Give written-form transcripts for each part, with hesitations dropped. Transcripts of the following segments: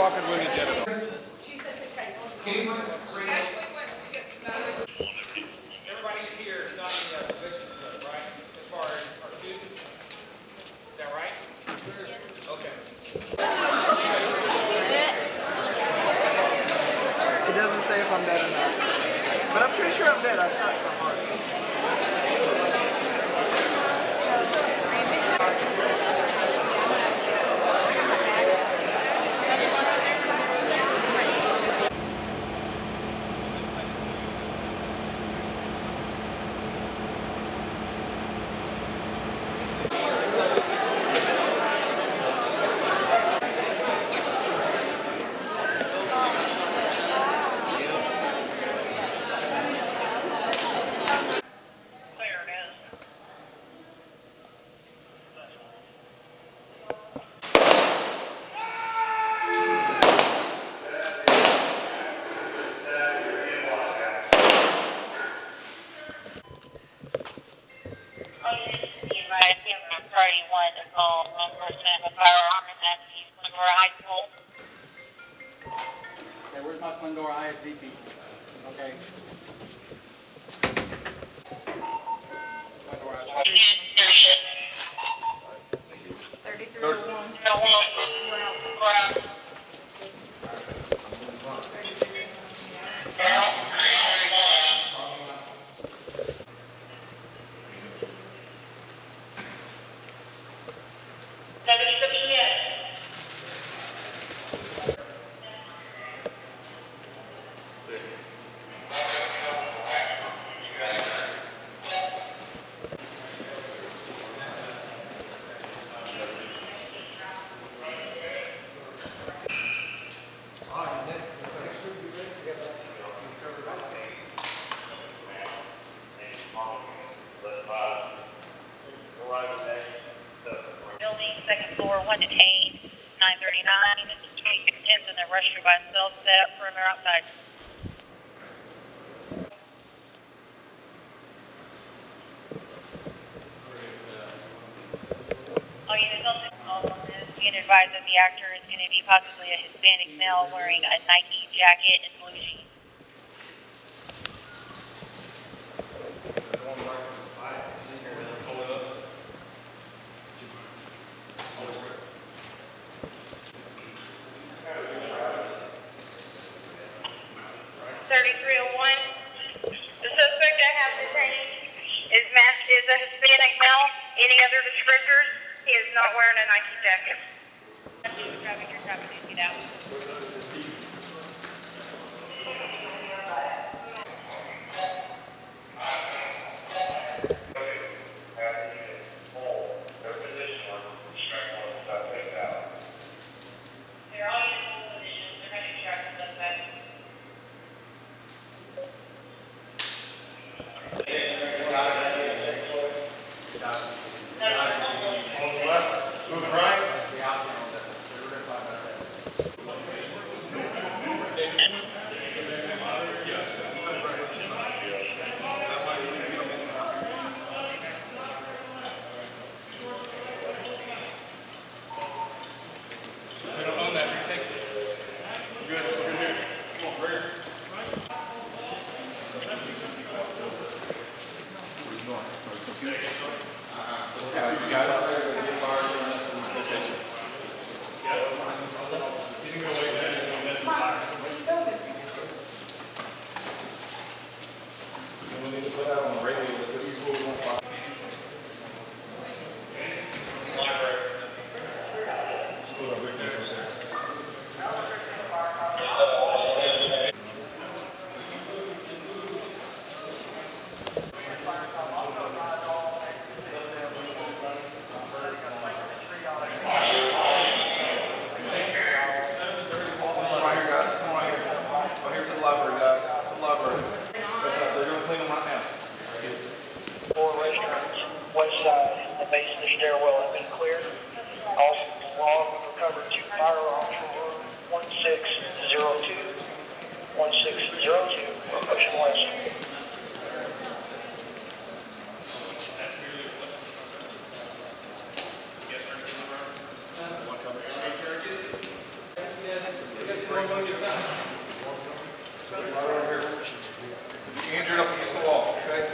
walking Rudy did it. Everybody's here is not in the conviction zone, right? As far as our students? Is that right? Yes. Okay. It doesn't say if I'm dead or not. But I'm pretty sure I'm dead. I shot my heart. Splendora High School. Okay, where's my Splendora ISD people? Okay. Splendora ISD. 3301. Building, second floor, 1 to 8, 939. This is 2610s in the restroom by themselves, set up perimeter outside. All units on this, being advised that the actor is going to be possibly a Hispanic male wearing a Nike jacket and blue jeans. The suspect I have detained is a Hispanic male. Any other descriptors? He is not wearing a Nike jacket. You're trapping to get out. They're all in positions. They're going to track the suspect. West side, the base of the stairwell has been cleared. Also, we've recovered 2 firearms from room 1602. 1602, we're pushing west. okay?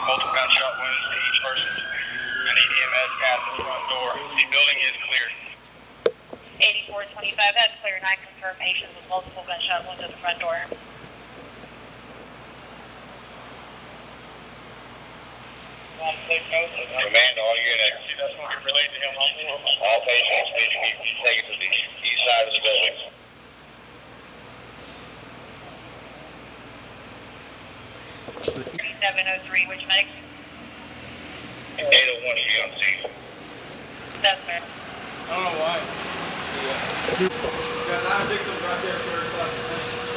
Multiple gunshot wounds to each person. I need EMS past the front door. The building is cleared. 8425, that's clear. 9 confirmed patients with multiple gunshot wounds at the front door. Command all units. That's going to be relayed to him. All patients need to be taken to the east side of the building. 3703, which medic? 801 is on scene. That's fair. I don't know why. Got 9 victims right there, sir.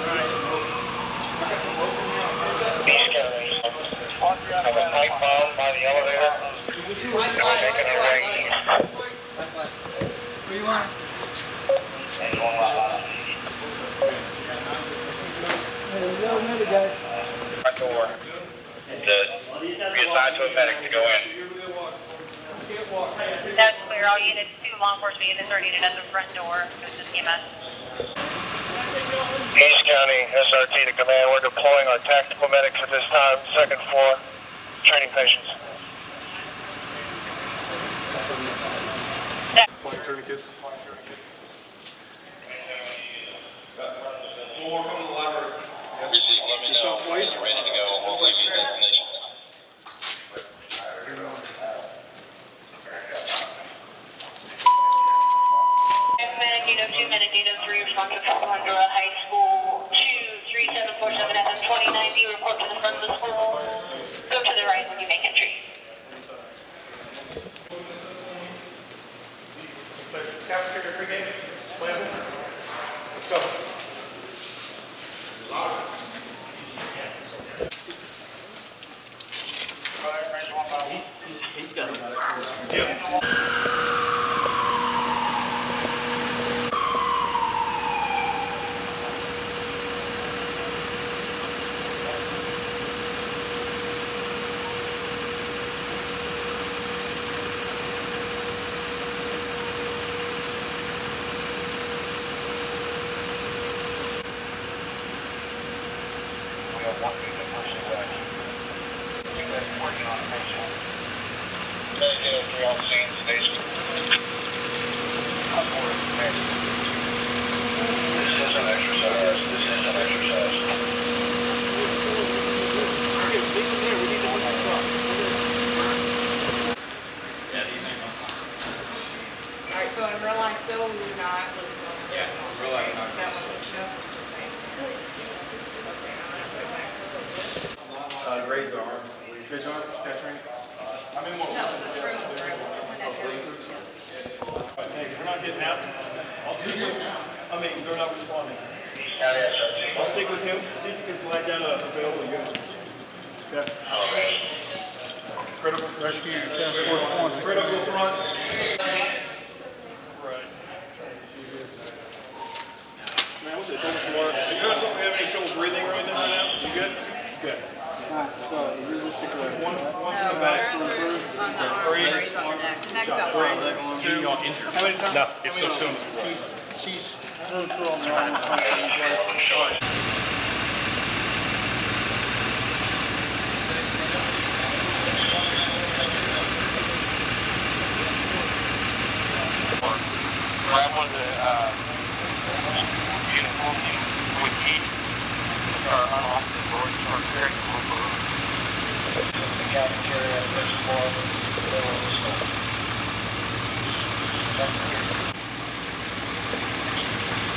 Alright. I got some open now. Have a pipe bomb by the elevator. And I'm making a ring. Where you want? Front door. Be assigned to a medic to go in. That's clear. All units, 2 law enforcement units are needed at the front door. This is EMS. East County SRT to command. We're deploying our tactical medics at this time. 2nd floor. Training patients. Tourniquets. One more come to the library. Let me know when you're ready to go. We'll give you the information. Dino 2, Dino 3, responsive from Splendora High School, 23747 FM 2090, report to the front of the school. Go to the right when you make entry. Cafeteria pregame. Let's go. He's got it. We have 1 unit person away. You guys are working on a patient. Dino 3 on scene, station. This is an exercise. This is an exercise. Alright, so in real life, Phil, we're not lose them. Yeah, it's real life. That one was no for certain. Okay, I'm gonna put it back. Grades are. Good job. That's right. I'm in one. No, the room is right. Hey, if we're not getting out, I'll stick with him. I mean, they're not responding. I'll stick with him, see if you can flag down a available unit. Yeah. Critical. Rescue task force points. Critical front. Right. Man, what's it? Total floor. You're not supposed to have any trouble breathing or anything right now? You good? Good. So, realistically, One's in No, the back. we're on the arm, Mary's on the neck. The neck got wide. 2. Y'all injured? How many times? No, it's so soon. she's through on the arm. Grab one of the uniforms with heat. Start unlocking the door and start clearing the door. The cafeteria, first floor, middle of the school.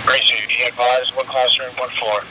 Great, so you can advise 1 classroom, 1 floor.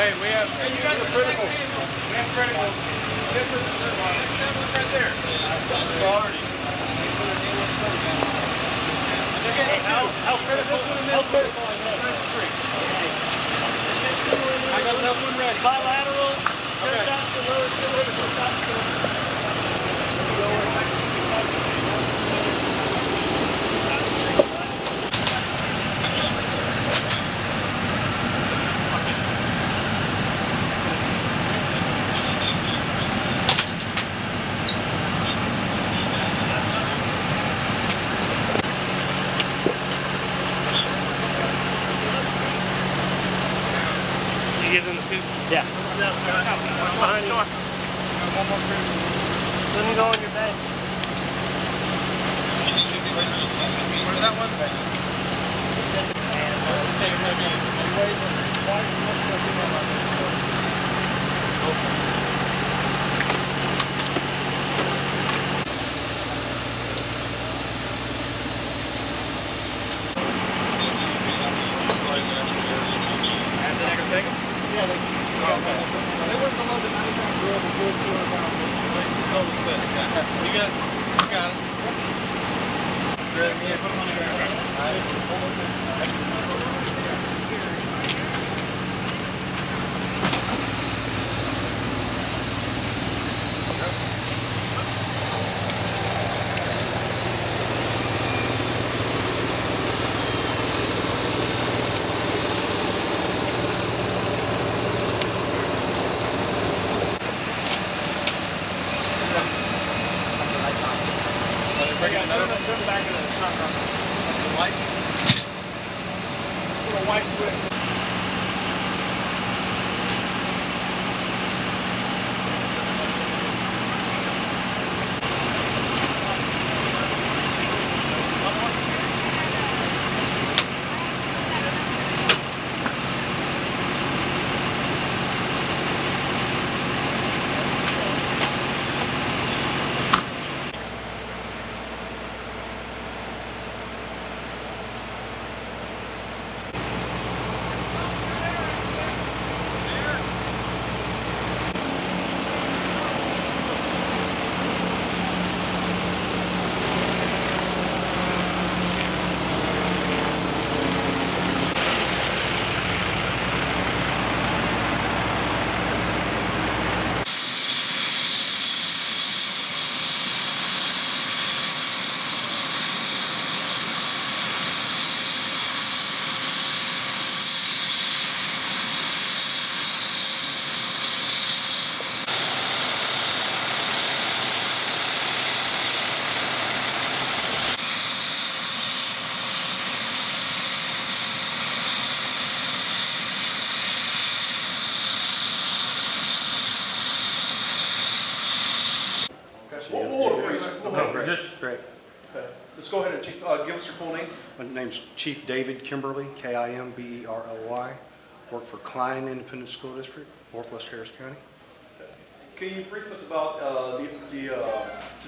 Hey, we have, hey, you guys are critical. We have critical. This is right there. Priority. How critical? This one and this one. Cypress Creek. I got that one ready. Bilateral. Okay. Give them the scoop? Yeah. Behind you. One more critical. Let me go on your bed. Where's that one? It takes maybe it weighs twice as much as and then I can take them? Yeah, they went below the 90-pound grill before 200-pound. Makes a total sense, guys. You guys, you got it. Grab me and put them on the ground. Back in the lights. Little white switch. Great. Okay. Let's go ahead and give us your full name. My name's Chief David Kimberly, K-I-M-B-E-R-L-Y. Work for Klein Independent School District, Northwest Harris County. Can you brief us about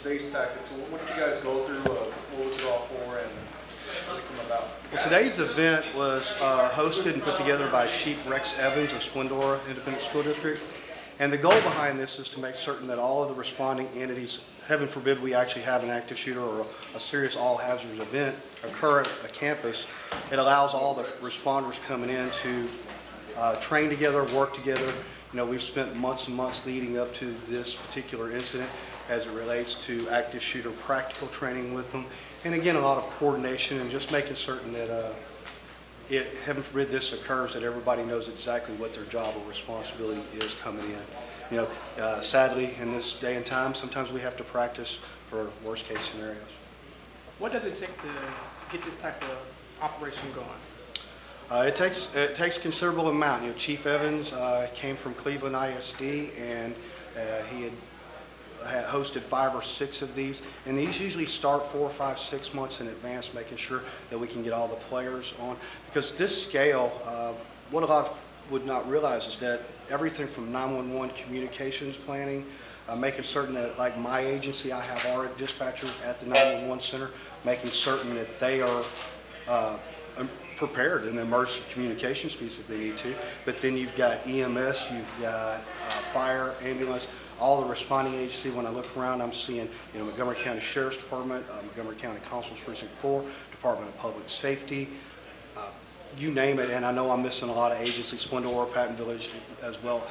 today's tactics? What did you guys go through? What was it all for, and how did it come about? Well, today's event was hosted and put together by Chief Rex Evans of Splendora Independent School District. And the goal behind this is to make certain that all of the responding entities, heaven forbid we actually have an active shooter or a serious all-hazards event occur at a campus, it allows all the responders coming in to train together, work together. You know, we've spent months and months leading up to this particular incident as it relates to active shooter practical training with them. And again, a lot of coordination and just making certain that heaven forbid this occurs, that everybody knows exactly what their job or responsibility is coming in. You know, sadly, in this day and time, sometimes we have to practice for worst case scenarios. What does it take to get this type of operation going? It takes considerable amount. You know, Chief Evans came from Cleveland ISD, and he had hosted 5 or 6 of these, and these usually start 4, 5, 6 months in advance, making sure that we can get all the players on. Because this scale, what a lot would not realize is that everything from 911 communications planning, making certain that, like my agency, I have our dispatchers at the 911 center, making certain that they are prepared in the emergency communications piece if they need to. But then you've got EMS, you've got fire, ambulance, all the responding agency. When I look around, I'm seeing Montgomery County Sheriff's Department, Montgomery County Constables Precinct 4, Department of Public Safety, you name it. And I know I'm missing a lot of agencies, Splenrdora, Patton Village as well.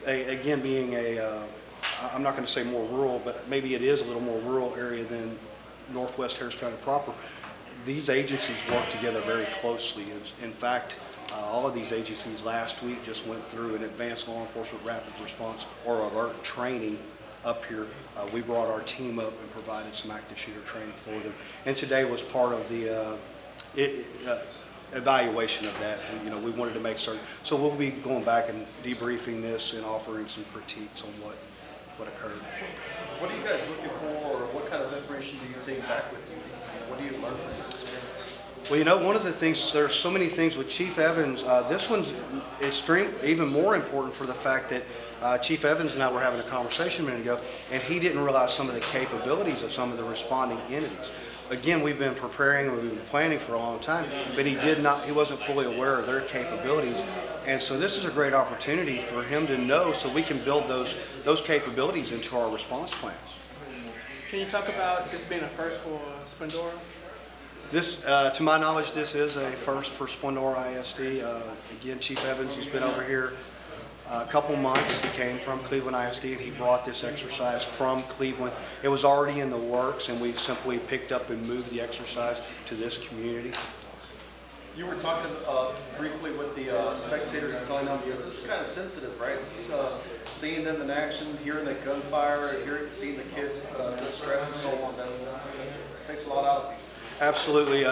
Again, being I'm not going to say more rural, but maybe it is a little more rural area than Northwest Harris County proper. These agencies work together very closely. In fact, all of these agencies last week just went through an advanced law enforcement rapid response or alert training up here. We brought our team up and provided some active shooter training for them. And today was part of the evaluation of that. We wanted to make certain. So we'll be going back and debriefing this and offering some critiques on what occurred. What are you guys looking for, or what kind of information do you take back with you? What do you learn from this experience? Well, one of the things, there's so many things with Chief Evans. This one's even more important for the fact that Chief Evans and I were having a conversation a minute ago, and he didn't realize some of the capabilities of some of the responding entities. Again, we've been preparing and we've been planning for a long time, but he wasn't fully aware of their capabilities. And so this is a great opportunity for him to know, so we can build those capabilities into our response plans. Can you talk about this being a first for Splenrdora? This, to my knowledge, this is a first for Splendora ISD. Again, Chief Evans has been over here a couple months. He came from Cleveland ISD and he brought this exercise from Cleveland. It was already in the works and we simply picked up and moved the exercise to this community. You were talking briefly with the spectators and telling them, this is kind of sensitive, right? This is seeing them in action, hearing the gunfire, seeing the kids distress and so on. That takes a lot out of you. Absolutely.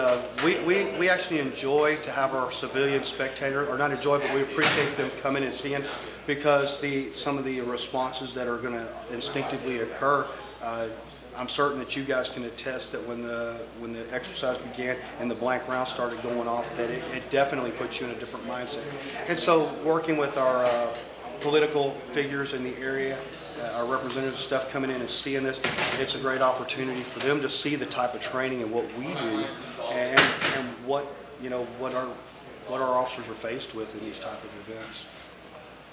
We actually enjoy to have our civilian spectators, or not enjoy, but we appreciate them coming and seeing, because some of the responses that are going to instinctively occur, I'm certain that you guys can attest that when the exercise began and the blank round started going off, that it definitely puts you in a different mindset. And so working with our political figures in the area, our representative stuff coming in and seeing this, it's a great opportunity for them to see the type of training and what we do, and what our officers are faced with in these type of events.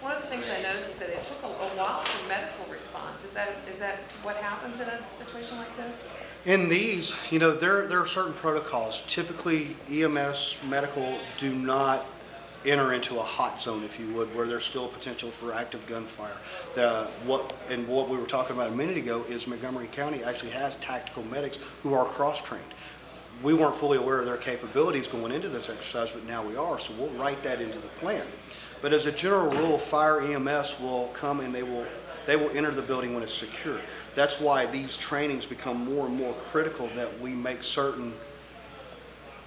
One of the things I noticed is that it took a while for medical response. Is that what happens in a situation like this? In these, there are certain protocols. Typically, EMS medical do not enter into a hot zone, if you would, where there's still potential for active gunfire. What we were talking about a minute ago is Montgomery County actually has tactical medics who are cross-trained. We weren't fully aware of their capabilities going into this exercise, but now we are, so we'll write that into the plan. But as a general rule, fire EMS will come and they will enter the building when it's secure. That's why these trainings become more and more critical, that we make certain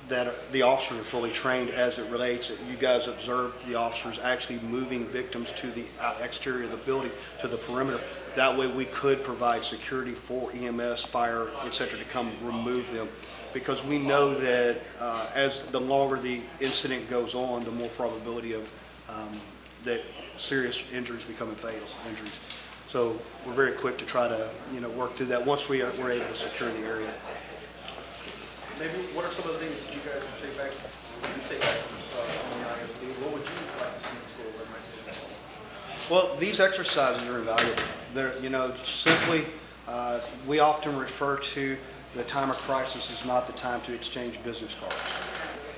that the officers are fully trained as it relates. You guys observed the officers actually moving victims to the exterior of the building, to the perimeter. That way we could provide security for EMS, fire, etc. to come remove them. Because we know that as the longer the incident goes on, the more probability of that serious injuries becoming fatal injuries. So we're very quick to try to work through that once we're able to secure the area. Maybe what are some of the things that you guys would take back from the ISD? What would you like to see in school or my school? Well, these exercises are invaluable. They're, simply, we often refer to the time of crisis is not the time to exchange business cards.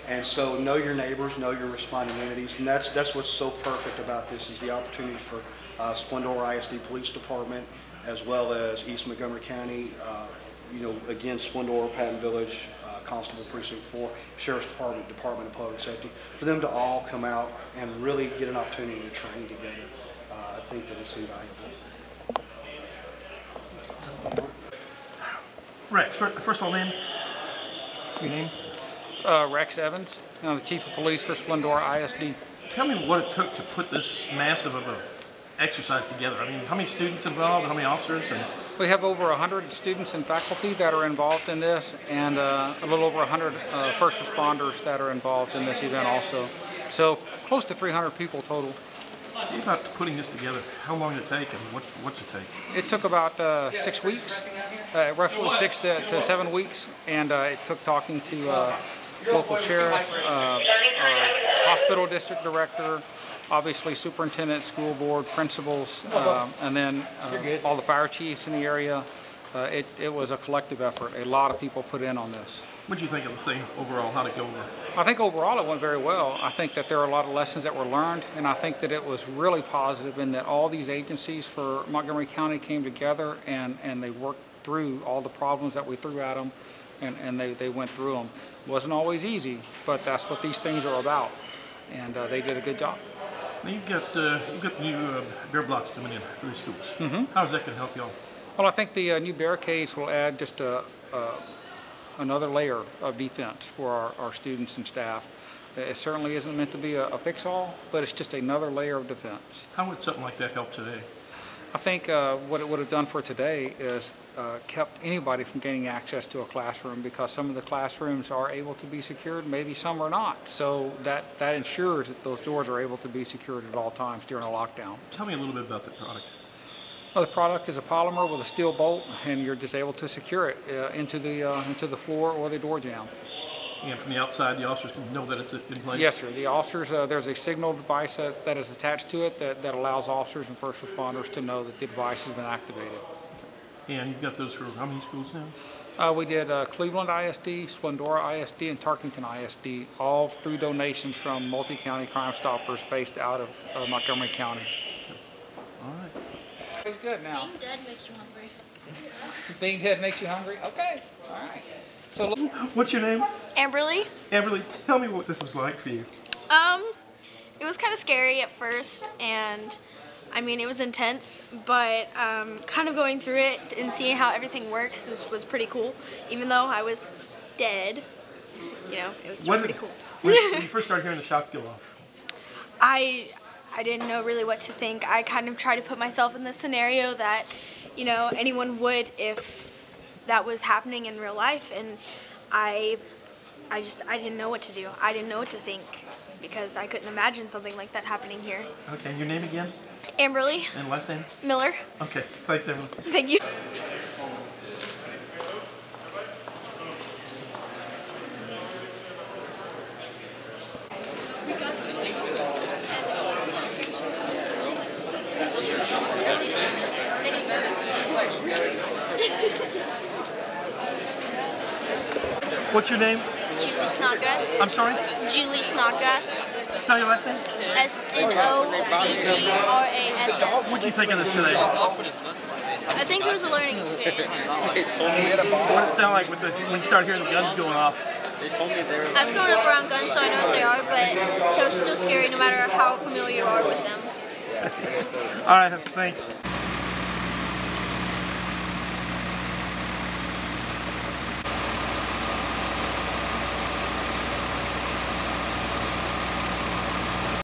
And so know your neighbors, know your responding entities, and that's what's so perfect about this, is the opportunity for Splendora ISD Police Department, as well as East Montgomery County, again, Splendora, Patton Village, Constable Precinct 4, Sheriff's Department, Department of Public Safety, for them to all come out and really get an opportunity to train together. I think that it's invaluable. Rex, first of all, man, your name? Rex Evans. I'm the Chief of Police for Splendora ISD. Tell me what it took to put this massive of an exercise together. I mean, how many students involved, how many officers? We have over 100 students and faculty that are involved in this, and a little over 100 first responders that are involved in this event also. So close to 300 people total. About putting this together, how long did it take and what's it take? It took about 6 weeks, roughly 6 to 7 weeks, and it took talking to local sheriff, our hospital district director, obviously superintendent, school board, principals, and then all the fire chiefs in the area. It was a collective effort. A lot of people put in on this. What do you think of the thing overall? How'd it go over? I think overall it went very well. I think that there are a lot of lessons that were learned, and I think that it was really positive in that all these agencies for Montgomery County came together and they worked through all the problems that we threw at them, and they went through them. It wasn't always easy, but that's what these things are about, and they did a good job. Now you've got new bear blocks coming in for the schools. How's that going to help y'all? Well, I think the new barricades will add just another layer of defense for our students and staff. It certainly isn't meant to be a fix-all, but it's just another layer of defense. How would something like that help today? I think what it would have done for today is kept anybody from gaining access to a classroom, because some of the classrooms are able to be secured, maybe some are not. So that ensures that those doors are able to be secured at all times during a lockdown. Tell me a little bit about the product. Well, the product is a polymer with a steel bolt, and you're just able to secure it into the floor or the door jamb. And from the outside, the officers can know that it's in place? Yes, sir. The officers, there's a signal device that is attached to it that allows officers and first responders to know that the device has been activated. And you've got those for how many schools now? We did Cleveland ISD, Splendora ISD, and Tarkington ISD, all through donations from multi-county Crime Stoppers based out of Montgomery County. All right. It's good now. Being dead makes you hungry. Being dead makes you hungry? Okay. All right. So, what's your name? Amberly. Amberly, tell me what this was like for you. It was kind of scary at first, and I mean, it was intense, but kind of going through it and seeing how everything works was pretty cool. Even though I was dead, you know, it was still pretty cool. When you first started hearing the shots go off? I didn't know really what to think. I kind of tried to put myself in the scenario that, you know, anyone would if that was happening in real life, and I didn't know what to do. I didn't know what to think, because I couldn't imagine something like that happening here. Okay, your name again? Amberly. And last name? Miller. Okay, thanks Amberly. Thank you. What's your name? Julie Snodgrass. I'm sorry? Julie Snodgrass. Spell your last name? SNODGRASS. What do you think of this today? I think it was a learning experience. What did it sound like when you start hearing the guns going off? I've grown up around guns, so I know what they are, but they're still scary no matter how familiar you are with them. All right, thanks.